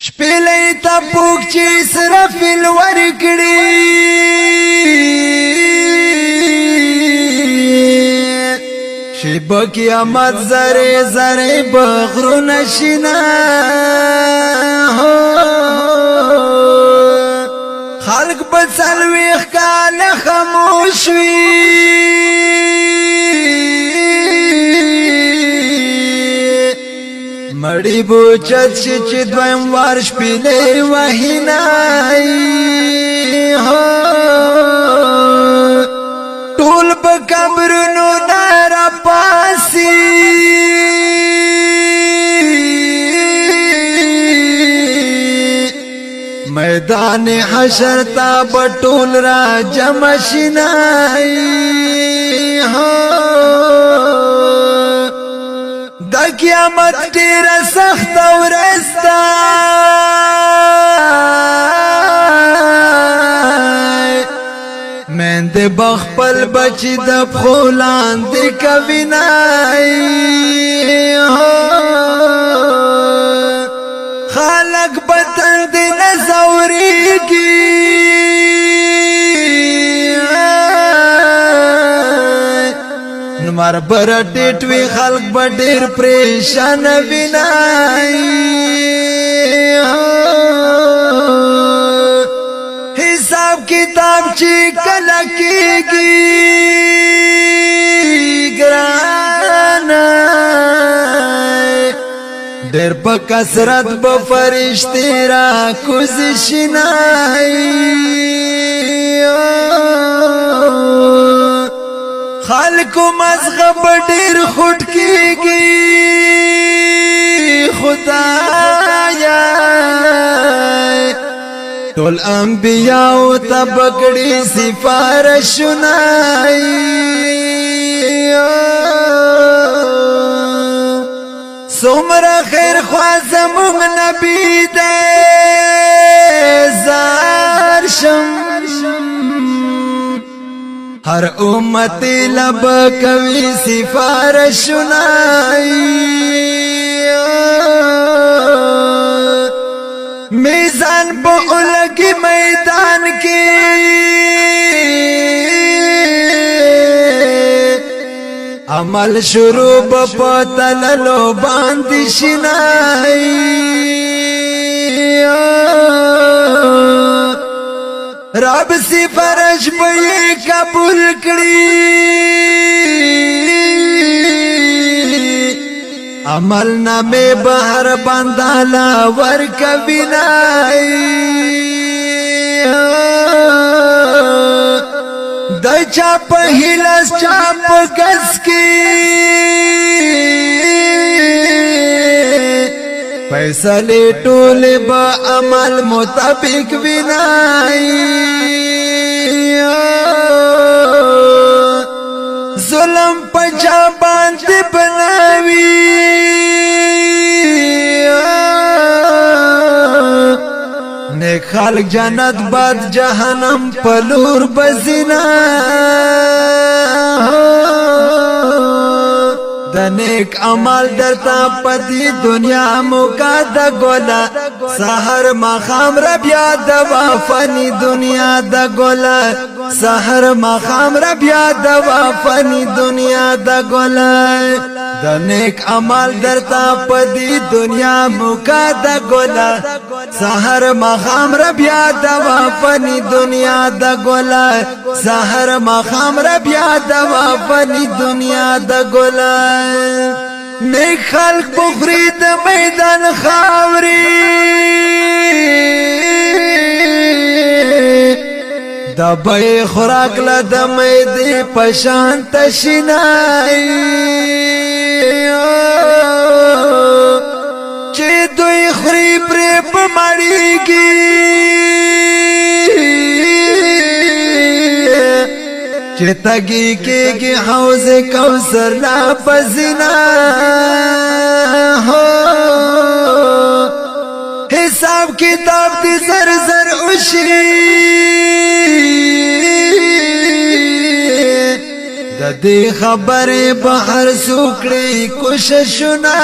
شپېلې ته پوک چې اسرافیل ورکړي شیبه قیامت زره زره بغرونه شینا خلق په څلوېښت کاله خاموش وي مړی بوچت شي چې دویم وار شپېلې وهینای ټول په قبرونو نه راپاسي میدان حشر ته به ټول را جمع شینای د قیامت ډیره سخته ورځ ده میندې به خپل بچي د پښو لاندې کوینای خلک به تندې نه ځورېږي نمار بر ټیټ وی خلق به ډېر پریشان وینای حساب کتاب چې کله کېږي ګران ډېر په کثرت به فرشتې را کوزې شینای خالقو مزغب ډیر خټ کیږي خدایا ټول انبیاء ته بګړي سفارشونه څومره خیر خوا زموږ نبی دی زار شم هر امتی لب کوي سفارشونه میزان په الګي میدان کې عمل شروع په تللو باندې شینای رب سفارش به قبول کړي عمل نامه بهر باندالا ورکوینای د چا په هلاس چا په کس کې فیصله ټول با عمل مطابق وینای ظلم پچا باندې بناوي نیک خلق جنت باد جهنم پلور بزنا د نیک عمل درتا پدی دنیا موقع د ګولا سحر مخام رب یاد وفنی دنیا د ګولا سحر مخام رب یاد وفنی دنیا د ګولا د نیک عمل درتا پدی دنیا موقع د ګولا سحر مخام رب یاد وفنی دنیا د ګولا سحر مخام رب یاد وفنی دنیا د ګولا نیک خلق بخری د میدان خاوري د بې خوراک له د میدې پشان تشینای چې دوی خوري پرې په مړیږي چې تګي کېږي حوض کوثر لا پزنا حساب کتاب دې زر زر وشي د دې خبرې بهر سوکړي کوششونه